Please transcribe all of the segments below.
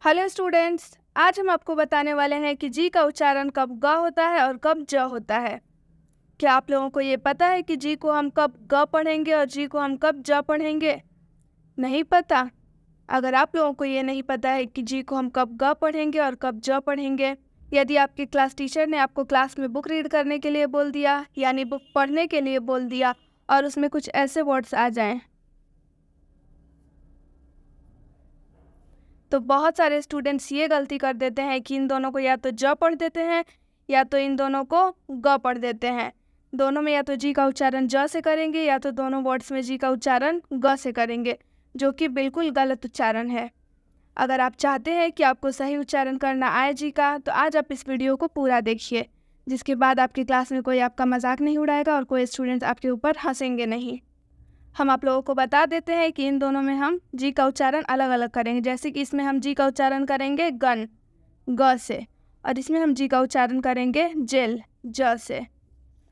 Hello students, आज हम आपको बताने वाले हैं कि जी का उच्चारण कब ग होता है और कब ज होता है। क्या आप लोगों को ये पता है कि जी को हम कब ग पढ़ेंगे और जी को हम कब ज पढ़ेंगे? नहीं पता? अगर आप लोगों को ये नहीं पता है कि जी को हम कब ग पढ़ेंगे और कब ज पढ़ेंगे, यदि आपके क्लास टीचर ने आपको क्लास में बुक रीड करने के लिए बोल दिया, यानी बुक पढ़ने के लिए बोल दिया, और उसमें कुछ ऐसे वर्ड्स आ जाएं, तो बहुत सारे स्टूडेंट्स ये गलती कर देते हैं कि इन दोनों को या तो ज पढ़ देते हैं या तो इन दोनों को ग पढ़ देते हैं। दोनों में या तो जी का उच्चारण ज से करेंगे या तो दोनों वर्ड्स में जी का उच्चारण ग से करेंगे, जो कि बिल्कुल गलत उच्चारण है। अगर आप चाहते हैं कि आपको सही उच्चारण करना आए जी का, तो आज आप इस वीडियो को पूरा देखिए, जिसके बाद आपकी क्लास में कोई आपका मजाक नहीं उड़ाएगा और कोई स्टूडेंट्स आपके ऊपर हंसेंगे नहीं। हम आप लोगों को बता देते हैं कि इन दोनों में हम जी का उच्चारण अलग अलग करेंगे। जैसे कि इसमें हम जी का उच्चारण करेंगे गन, ग से, और इसमें हम जी का उच्चारण करेंगे जेल, ज से।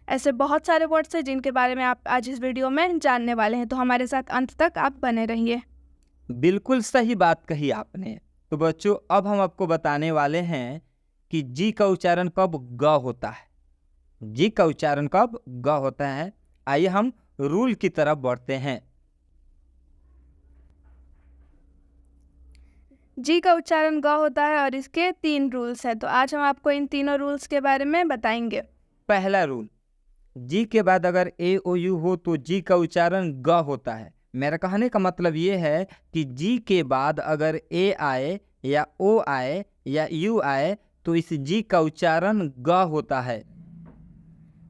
ऐसे बहुत सारे वर्ड्स हैं जिनके बारे में आप आज इस वीडियो में जानने वाले हैं, तो हमारे साथ अंत तक आप बने रहिए। बिल्कुल सही बात कही आपने। तो बच्चों, अब हम आपको बताने वाले हैं कि जी का उच्चारण कब ग होता है। जी का उच्चारण कब ग होता है। आइए हम रूल की तरफ बढ़ते हैं। जी का उच्चारण ग होता है और इसके 3 रूल्स हैं, तो आज हम आपको इन तीनों रूल्स के बारे में बताएंगे। पहला रूल, जी के बाद अगर ए ओ यू हो तो जी का उच्चारण ग होता है। मेरा कहने का मतलब ये है कि जी के बाद अगर ए आए या ओ आए या यू आए तो इस जी का उच्चारण ग होता है।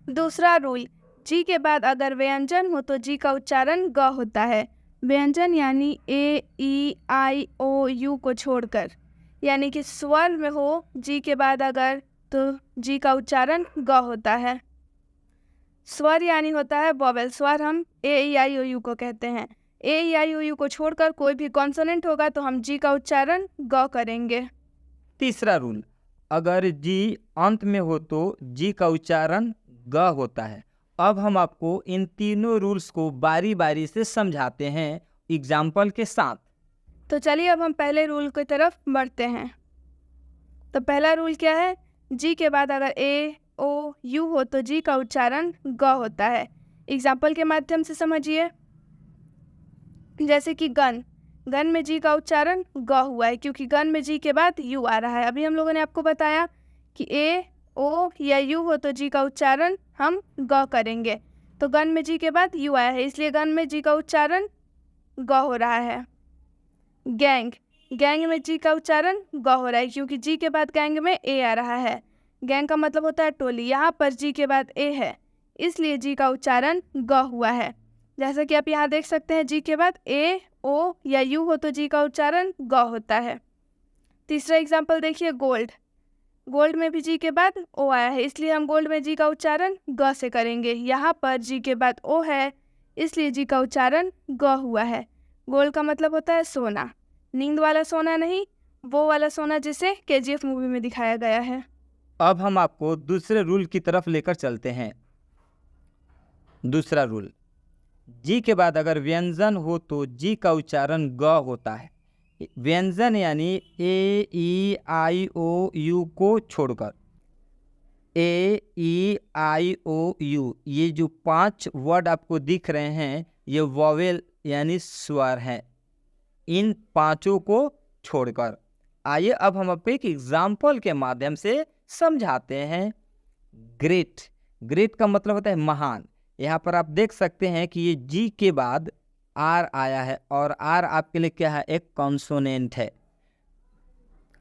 दूसरा रूल, जी के बाद अगर व्यंजन हो तो जी का उच्चारण ग होता है। व्यंजन यानी ए ई आई ओ यू को छोड़कर, यानी कि स्वर में हो जी के बाद अगर, तो जी का उच्चारण ग होता है। स्वर यानी होता है वोवेल, स्वर हम ए ई आई ओ यू को कहते हैं। ए ई आई ओ यू को छोड़कर कोई भी कॉन्सोनेंट होगा तो हम जी का उच्चारण ग करेंगे। तीसरा रूल, अगर जी अंत में हो तो जी का उच्चारण ग होता है। अब हम आपको इन तीनों रूल्स को बारी बारी से समझाते हैं एग्जाम्पल के साथ। तो चलिए अब हम पहले रूल की तरफ बढ़ते हैं। तो पहला रूल क्या है? जी के बाद अगर ए ओ यू हो तो जी का उच्चारण ग होता है। एग्जाम्पल के माध्यम से समझिए। जैसे कि गन, गन में जी का उच्चारण ग हुआ है क्योंकि गन में जी के बाद यू आ रहा है। अभी हम लोगों ने आपको बताया कि ए ओ या यू हो तो जी का उच्चारण हम ग करेंगे। तो गन में जी के बाद यू आया है, इसलिए गन में जी का उच्चारण ग हो रहा है। गैंग, गैंग में जी का उच्चारण ग हो रहा है क्योंकि जी के बाद गैंग में ए आ रहा है। गैंग का मतलब होता है टोली, यहाँ पर जी के बाद ए है, इसलिए जी का उच्चारण ग हुआ है। जैसा कि आप यहाँ देख सकते हैं, जी के बाद ए ओ या यू हो तो जी का उच्चारण ग होता है। तीसरा एग्जाम्पल देखिए, गोल्ड, गोल्ड में भी जी के बाद ओ आया है, इसलिए हम गोल्ड में जी का उच्चारण ग से करेंगे। यहाँ पर जी के बाद ओ है, इसलिए जी का उच्चारण ग हुआ है। गोल्ड का मतलब होता है सोना, नींद वाला सोना नहीं, वो वाला सोना जिसे केजीएफ मूवी में दिखाया गया है। अब हम आपको दूसरे रूल की तरफ लेकर चलते हैं। दूसरा रूल, जी के बाद अगर व्यंजन हो तो जी का उच्चारण ग होता है। व्यंजन यानी ए ई आई ओ यू को छोड़कर। ए ई आई ओ यू, ये जो 5 वर्ड आपको दिख रहे हैं ये वॉवेल यानी स्वर हैं। इन पांचों को छोड़कर आइए अब हम आपको एक एग्जाम्पल के माध्यम से समझाते हैं। ग्रेट, ग्रेट का मतलब होता है महान। यहाँ पर आप देख सकते हैं कि ये जी के बाद आर आया है और आर आपके लिए क्या है? एक कॉन्सोनेंट है।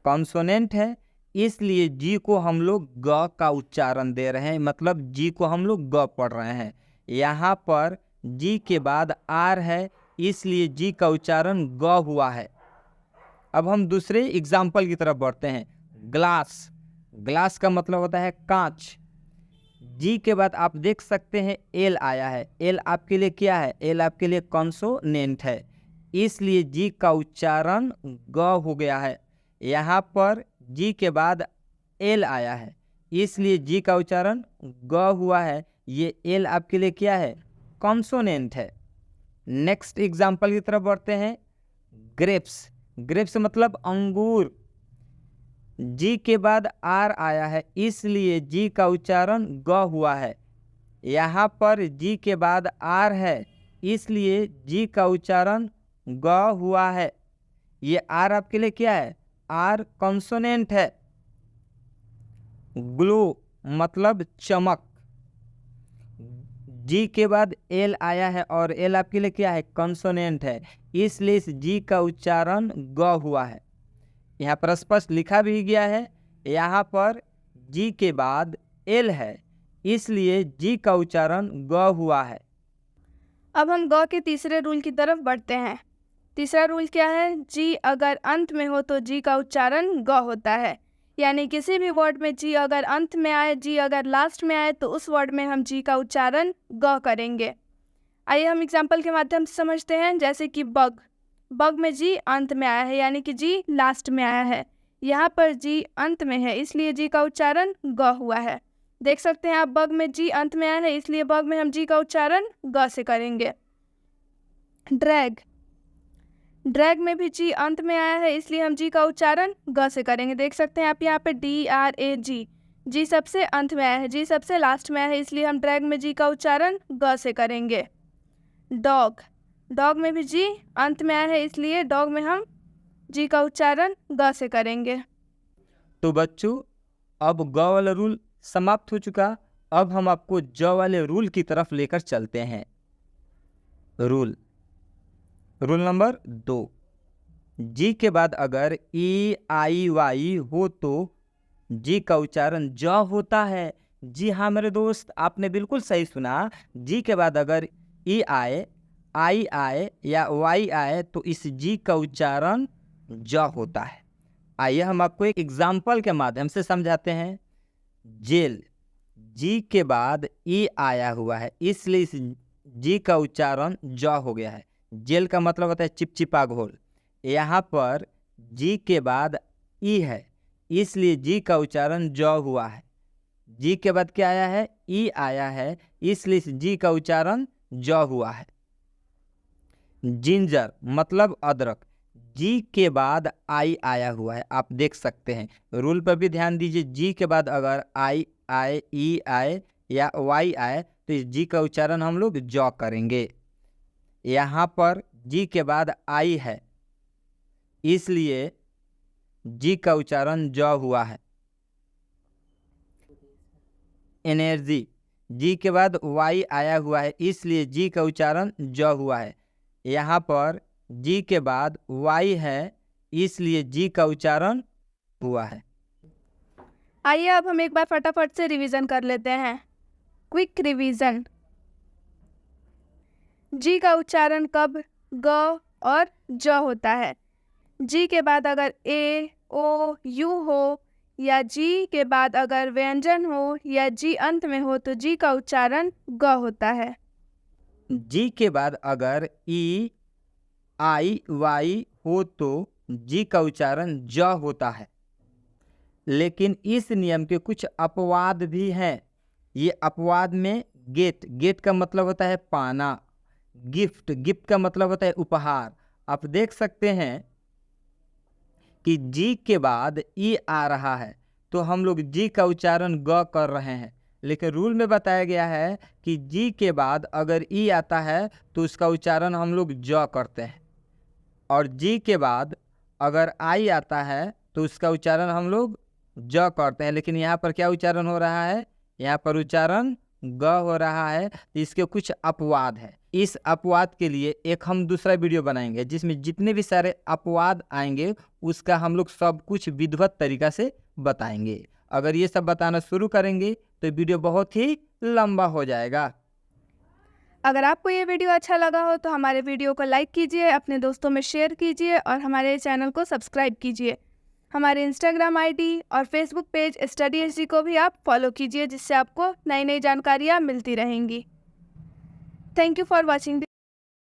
कॉन्सोनेंट है, इसलिए जी को हम लोग ग का उच्चारण दे रहे हैं, मतलब जी को हम लोग ग पढ़ रहे हैं। यहाँ पर जी के बाद आर है, इसलिए जी का उच्चारण ग हुआ है। अब हम दूसरे एग्जाम्पल की तरफ बढ़ते हैं। ग्लास, ग्लास का मतलब होता है कांच। जी के बाद आप देख सकते हैं एल आया है। एल आपके लिए क्या है? एल आपके लिए कॉन्सोनेंट है, इसलिए जी का उच्चारण ग हो गया है। यहाँ पर जी के बाद एल आया है, इसलिए जी का उच्चारण ग हुआ है। ये एल आपके लिए क्या है? कॉन्सोनेंट है। नेक्स्ट एग्जाम्पल की तरफ बढ़ते हैं। ग्रेप्स, ग्रेप्स मतलब अंगूर। जी के बाद आर आया है इसलिए जी का उच्चारण ग हुआ है। यहाँ पर जी के बाद आर है इसलिए जी का उच्चारण ग हुआ है। ये आर आपके लिए क्या है? आर कॉन्सोनेंट है। ग्लो मतलब चमक। जी के बाद एल आया है और एल आपके लिए क्या है? कॉन्सोनेंट है, इसलिए इस जी का उच्चारण ग हुआ है। यहाँ पर स्पष्ट लिखा भी गया है, यहाँ पर जी के बाद एल है इसलिए जी का उच्चारण ग हुआ है। अब हम ग के तीसरे रूल की तरफ बढ़ते हैं। तीसरा रूल क्या है? जी अगर अंत में हो तो जी का उच्चारण ग होता है। यानी किसी भी वर्ड में जी अगर अंत में आए, जी अगर लास्ट में आए तो उस वर्ड में हम जी का उच्चारण ग करेंगे। आइए हम एग्जाम्पल के माध्यम से समझते हैं। जैसे कि बग, बग में जी अंत में आया है यानी कि जी लास्ट में आया है। यहाँ पर जी अंत में है इसलिए जी का उच्चारण ग हुआ है। देख सकते हैं आप, बग में जी अंत में आया है इसलिए बग में हम जी का उच्चारण ग से करेंगे। ड्रैग, ड्रैग में भी जी अंत में आया है इसलिए हम जी का उच्चारण ग से करेंगे। देख सकते हैं आप यहाँ पे DRAG, जी सबसे अंत में आया है, जी सबसे लास्ट में आया है इसलिए हम ड्रैग में जी का उच्चारण ग से करेंगे। डॉग, डॉग में भी जी अंत में आया है इसलिए डॉग में हम जी का उच्चारण ग से करेंगे। तो बच्चों अब ग वाला रूल समाप्त हो चुका। अब हम आपको ज वाले रूल की तरफ लेकर चलते हैं। रूल नंबर 2, जी के बाद अगर EIY हो तो जी का उच्चारण ज होता है। जी हाँ मेरे दोस्त, आपने बिल्कुल सही सुना। जी के बाद अगर ई आए, आई आए या वाई आए तो इस जी का उच्चारण ज होता है। आइए हम आपको एक एग्जाम्पल के माध्यम से समझाते हैं। जेल, जी के बाद ई आया हुआ है इसलिए इस जी का उच्चारण ज हो गया है। जेल का मतलब होता है चिपचिपा घोल। यहाँ पर जी के बाद ई है इसलिए जी का उच्चारण ज हुआ है। जी के बाद क्या आया है? ई आया है इसलिए इस जी का उच्चारण ज हुआ है। जिंजर मतलब अदरक, जी के बाद आई आया हुआ है। आप देख सकते हैं, रूल पर भी ध्यान दीजिए। जी के बाद अगर आई आए, ई आए या वाई आए तो इस जी का उच्चारण हम लोग ज करेंगे। यहाँ पर जी के बाद आई है इसलिए जी का उच्चारण ज हुआ है। एनर्जी, जी के बाद वाई आया हुआ है इसलिए जी का उच्चारण ज हुआ है। यहाँ पर जी के बाद वाई है इसलिए जी का उच्चारण हुआ है। आइए अब हम एक बार फटाफट से रिवीजन कर लेते हैं। Quick revision. जी का उच्चारण कब ग और ज होता है? जी के बाद अगर A, O, U हो या जी के बाद अगर व्यंजन हो या जी अंत में हो तो जी का उच्चारण ग होता है। जी के बाद अगर EIY हो तो जी का उच्चारण ज होता है। लेकिन इस नियम के कुछ अपवाद भी हैं। ये अपवाद में गेट का मतलब होता है पाना, गिफ्ट का मतलब होता है उपहार। आप देख सकते हैं कि जी के बाद ई आ रहा है तो हम लोग जी का उच्चारण ग कर रहे हैं। लेकिन रूल में बताया गया है कि जी के बाद अगर ई आता है तो उसका उच्चारण हम लोग ज करते हैं, और जी के बाद अगर आई आता है तो उसका उच्चारण हम लोग ज करते हैं। लेकिन यहाँ पर क्या उच्चारण हो रहा है? यहाँ पर उच्चारण ग हो रहा है। इसके कुछ अपवाद है। इस अपवाद के लिए एक हम दूसरा वीडियो बनाएंगे जिसमें जितने भी सारे अपवाद आएंगे उसका हम लोग सब कुछ विधिवत तरीका से बताएंगे। अगर ये सब बताना शुरू करेंगे तो वीडियो बहुत ही लंबा हो जाएगा। अगर आपको ये वीडियो अच्छा लगा हो तो हमारे वीडियो को लाइक कीजिए, अपने दोस्तों में शेयर कीजिए और हमारे चैनल को सब्सक्राइब कीजिए। हमारे इंस्टाग्राम ID और फेसबुक पेज स्टडी HD को भी आप फॉलो कीजिए जिससे आपको नई नई जानकारियाँ मिलती रहेंगी। Thank you for watching.